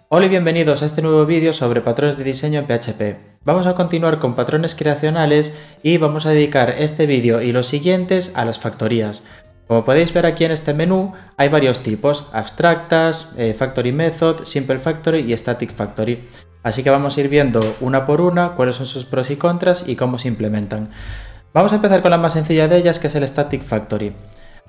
Hola y bienvenidos a este nuevo vídeo sobre patrones de diseño en PHP. Vamos a continuar con patrones creacionales y vamos a dedicar este vídeo y los siguientes a las factorías. Como podéis ver aquí en este menú hay varios tipos: abstractas, factory method, simple factory y static factory. Así que vamos a ir viendo una por una cuáles son sus pros y contras y cómo se implementan. Vamos a empezar con la más sencilla de ellas, que es el static factory.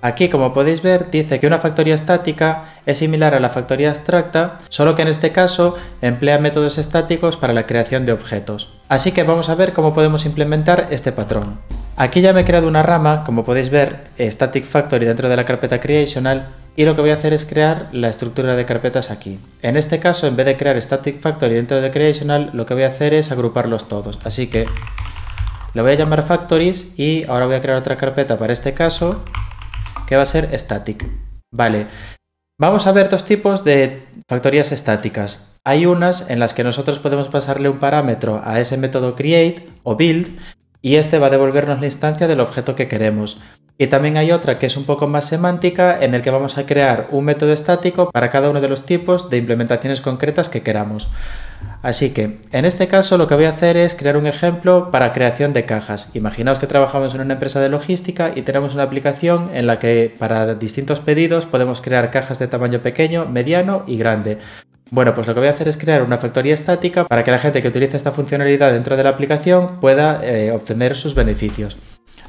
Aquí, como podéis ver, dice que una factoría estática es similar a la factoría abstracta, solo que en este caso emplea métodos estáticos para la creación de objetos. Así que vamos a ver cómo podemos implementar este patrón. Aquí ya me he creado una rama, como podéis ver, static factory dentro de la carpeta creational, y lo que voy a hacer es crear la estructura de carpetas aquí. En este caso, en vez de crear static factory dentro de creational, lo que voy a hacer es agruparlos todos. Así que le voy a llamar factories y ahora voy a crear otra carpeta para este caso, que va a ser static. Vale, vamos a ver dos tipos de factorías estáticas. Hay unas en las que nosotros podemos pasarle un parámetro a ese método create o build y este va a devolvernos la instancia del objeto que queremos. Y también hay otra que es un poco más semántica, en el que vamos a crear un método estático para cada uno de los tipos de implementaciones concretas que queramos. Así que, en este caso, lo que voy a hacer es crear un ejemplo para creación de cajas. Imaginaos que trabajamos en una empresa de logística y tenemos una aplicación en la que para distintos pedidos podemos crear cajas de tamaño pequeño, mediano y grande. Bueno, pues lo que voy a hacer es crear una factoría estática para que la gente que utilice esta funcionalidad dentro de la aplicación pueda obtener sus beneficios.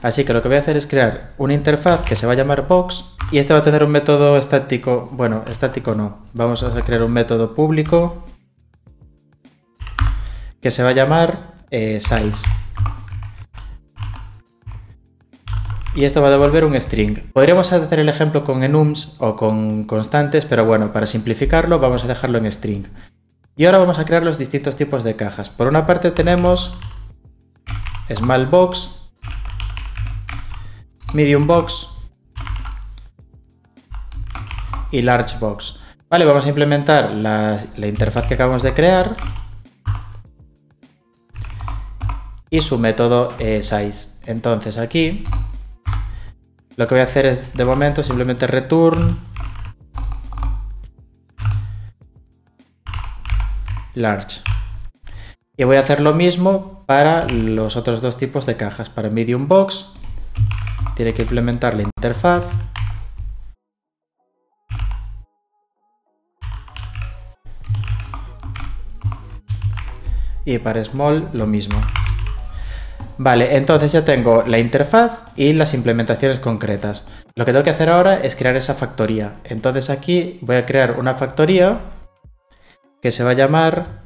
Así que lo que voy a hacer es crear una interfaz que se va a llamar box y este va a tener un método estático, bueno, estático no, vamos a crear un método público que se va a llamar size. Y esto va a devolver un string. Podríamos hacer el ejemplo con enums o con constantes, pero bueno, para simplificarlo vamos a dejarlo en string. Y ahora vamos a crear los distintos tipos de cajas. Por una parte tenemos small box, medium box y large box. Vale, vamos a implementar la interfaz que acabamos de crear y su método size. Entonces aquí lo que voy a hacer es, de momento, simplemente return large. Y voy a hacer lo mismo para los otros dos tipos de cajas. Para medium box tiene que implementar la interfaz y para small lo mismo. Vale, entonces ya tengo la interfaz y las implementaciones concretas. Lo que tengo que hacer ahora es crear esa factoría. Entonces aquí voy a crear una factoría que se va a llamar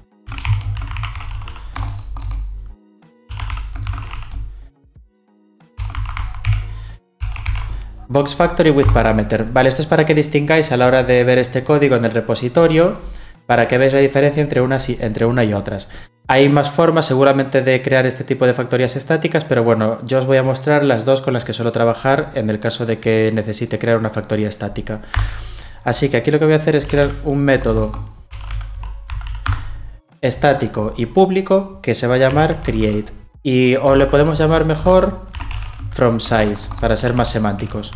box factory with parameter. Vale, esto es para que distingáis a la hora de ver este código en el repositorio, para que veáis la diferencia entre una y otras. Hay más formas seguramente de crear este tipo de factorías estáticas, pero bueno, yo os voy a mostrar las dos con las que suelo trabajar en el caso de que necesite crear una factoría estática. Así que aquí lo que voy a hacer es crear un método estático y público que se va a llamar create. O le podemos llamar mejor from size, para ser más semánticos.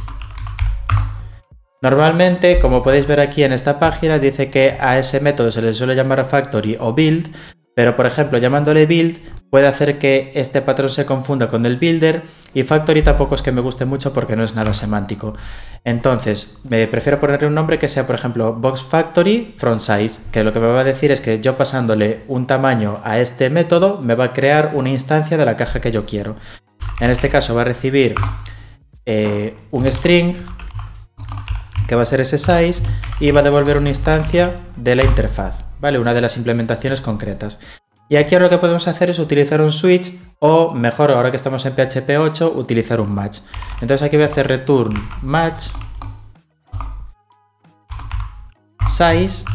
Normalmente, como podéis ver aquí en esta página, dice que a ese método se le suele llamar factory o build, pero por ejemplo llamándole build puede hacer que este patrón se confunda con el builder, y factory tampoco es que me guste mucho porque no es nada semántico. Entonces prefiero ponerle un nombre que sea, por ejemplo, box factory from size, que lo que me va a decir es que yo pasándole un tamaño a este método me va a crear una instancia de la caja que yo quiero. En este caso va a recibir un string que va a ser ese size y va a devolver una instancia de la interfaz, ¿vale? Una de las implementaciones concretas. Y aquí ahora lo que podemos hacer es utilizar un switch, o mejor, ahora que estamos en PHP 8, utilizar un match. Entonces aquí voy a hacer return match size,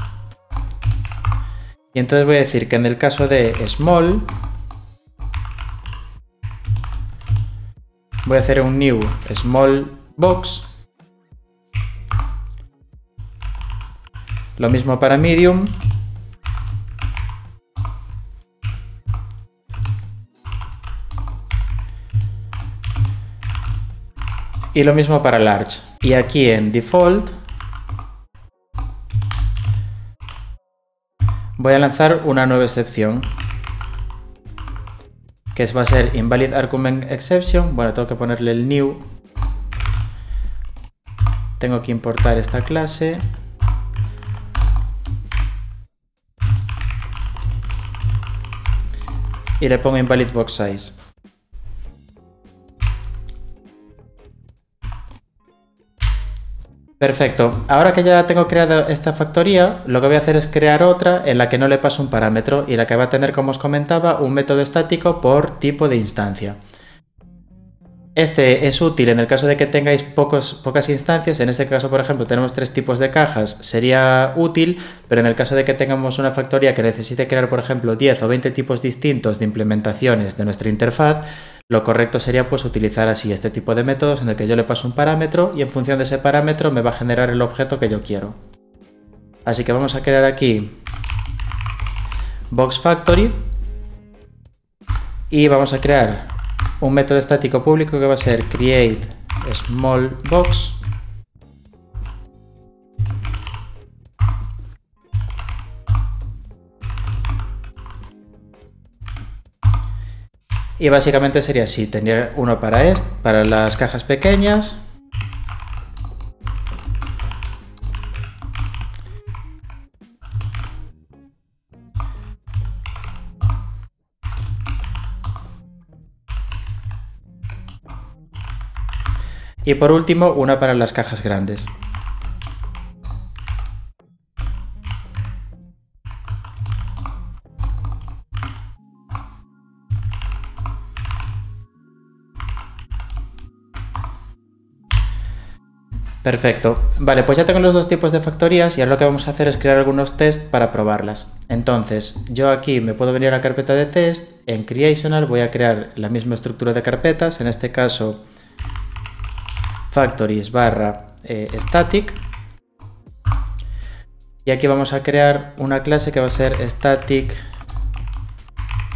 y entonces voy a decir que en el caso de small voy a hacer un new small box. Lo mismo para medium. Y lo mismo para large. Y aquí en default voy a lanzar una nueva excepción, que va a ser invalid argument exception. Bueno, tengo que ponerle el new. Tengo que importar esta clase. Y le pongo invalid box size. Perfecto. Ahora que ya tengo creada esta factoría, lo que voy a hacer es crear otra en la que no le paso un parámetro y la que va a tener, como os comentaba, un método estático por tipo de instancia. Este es útil en el caso de que tengáis pocas instancias. En este caso, por ejemplo, tenemos 3 tipos de cajas, sería útil, pero en el caso de que tengamos una factoría que necesite crear, por ejemplo, 10 o 20 tipos distintos de implementaciones de nuestra interfaz, lo correcto sería pues utilizar así este tipo de métodos en el que yo le paso un parámetro y en función de ese parámetro me va a generar el objeto que yo quiero. Así que vamos a crear aquí box factory y vamos a crear un método estático público que va a ser create small box y básicamente sería así, tendría uno para las cajas pequeñas, y por último una para las cajas grandes. Perfecto. Vale, pues ya tengo los dos tipos de factorías y ahora lo que vamos a hacer es crear algunos tests para probarlas. Entonces, yo aquí me puedo venir a la carpeta de test, en Creational voy a crear la misma estructura de carpetas, en este caso factories barra static, y aquí vamos a crear una clase que va a ser static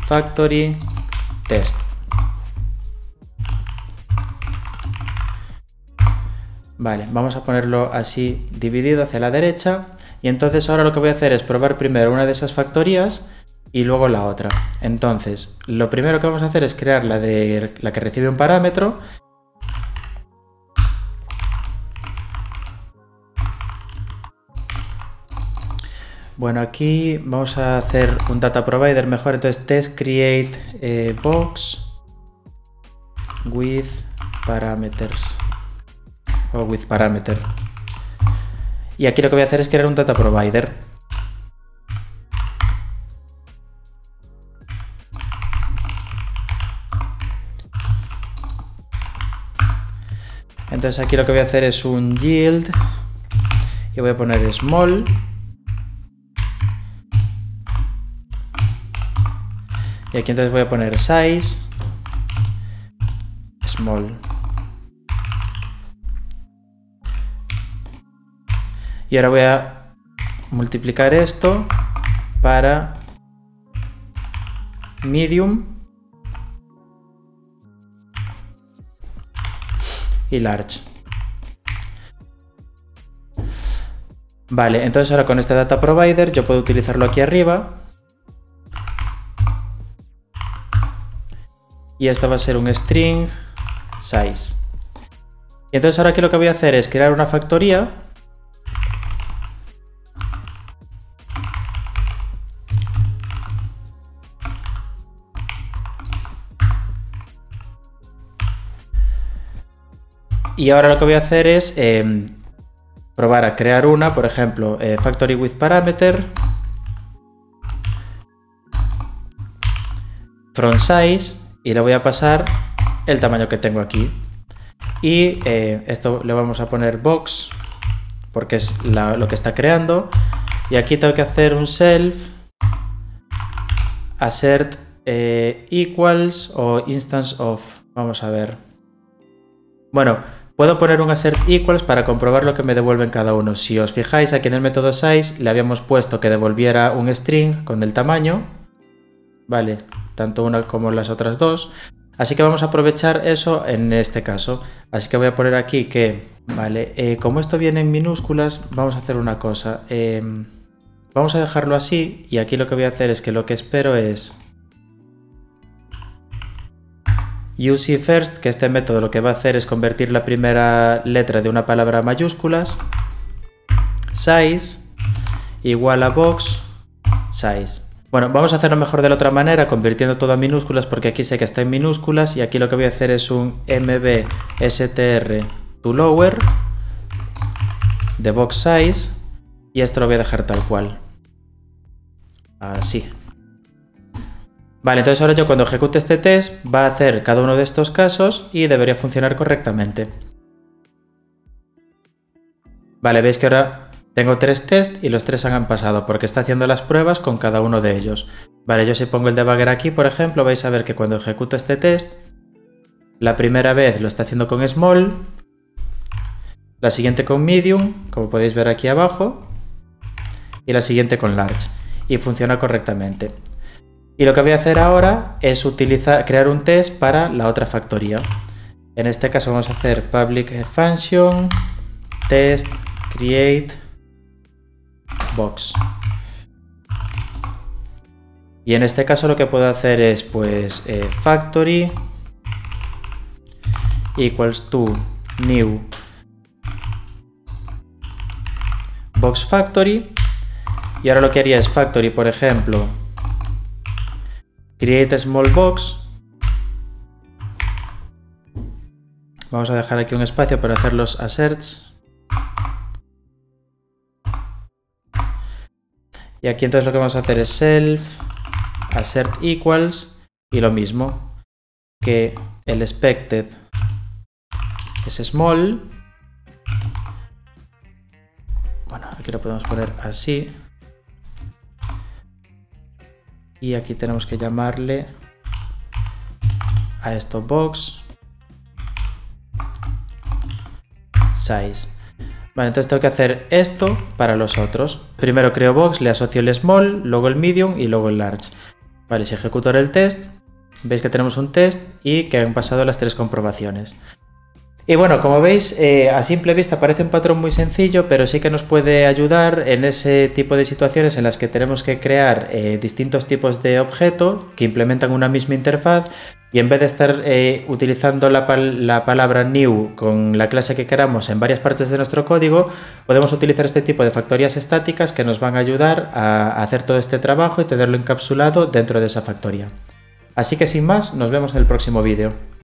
factory test. Vale, vamos a ponerlo así dividido hacia la derecha y entonces ahora lo que voy a hacer es probar primero una de esas factorías y luego la otra. Entonces, lo primero que vamos a hacer es crear la que recibe un parámetro. Bueno, aquí vamos a hacer un data provider mejor, entonces test create box with parameters o with parameter. Y aquí lo que voy a hacer es crear un data provider. Entonces aquí lo que voy a hacer es un yield y voy a poner small. Y aquí entonces voy a poner size small. Y ahora voy a multiplicar esto para medium y large. Vale, entonces ahora con este data provider yo puedo utilizarlo aquí arriba. Y esto va a ser un string size. Y entonces ahora aquí lo que voy a hacer es crear una factoría. Y ahora lo que voy a hacer es probar a crear una, por ejemplo, factory with parameter, from size, y le voy a pasar el tamaño que tengo aquí. Y esto le vamos a poner box, porque es lo que está creando. Y aquí tengo que hacer un self assert equals o instance of. Vamos a ver. Bueno, puedo poner un assert equals para comprobar lo que me devuelven cada uno. Si os fijáis, aquí en el método size le habíamos puesto que devolviera un string con el tamaño. Vale, tanto una como las otras dos. Así que vamos a aprovechar eso en este caso. Así que voy a poner aquí que, vale, como esto viene en minúsculas, vamos a hacer una cosa. vamos a dejarlo así y aquí lo que voy a hacer es que lo que espero es use first, que este método lo que va a hacer es convertir la primera letra de una palabra a mayúsculas, size igual a box size. Bueno, vamos a hacerlo mejor de la otra manera, convirtiendo todo a minúsculas, porque aquí sé que está en minúsculas y aquí lo que voy a hacer es un mbstr to lower de box size y esto lo voy a dejar tal cual. Así. Vale, entonces ahora yo cuando ejecute este test va a hacer cada uno de estos casos y debería funcionar correctamente. Vale, veis que ahora tengo 3 tests y los 3 han pasado porque está haciendo las pruebas con cada uno de ellos. Vale, yo si pongo el debugger aquí, por ejemplo, vais a ver que cuando ejecuto este test, la primera vez lo está haciendo con small, la siguiente con medium, como podéis ver aquí abajo, y la siguiente con large. Y funciona correctamente. Y lo que voy a hacer ahora es crear un test para la otra factoría. En este caso vamos a hacer public function test create box. Y en este caso lo que puedo hacer es pues factory equals to new box factory. Y ahora lo que haría es factory, por ejemplo, create small box. Vamos a dejar aquí un espacio para hacer los asserts. Y aquí entonces lo que vamos a hacer es self assert equals y lo mismo, que el expected es small. Bueno, aquí lo podemos poner así. Y aquí tenemos que llamarle a esto box size. Vale, entonces tengo que hacer esto para los otros. Primero creo box, le asocio el small, luego el medium y luego el large. Vale, si ejecuto ahora el test, veis que tenemos un test y que han pasado las 3 comprobaciones. Y bueno, como veis, a simple vista parece un patrón muy sencillo, pero sí que nos puede ayudar en ese tipo de situaciones en las que tenemos que crear distintos tipos de objeto que implementan una misma interfaz y en vez de estar utilizando la palabra new con la clase que queramos en varias partes de nuestro código, podemos utilizar este tipo de factorías estáticas que nos van a ayudar a hacer todo este trabajo y tenerlo encapsulado dentro de esa factoría. Así que sin más, nos vemos en el próximo vídeo.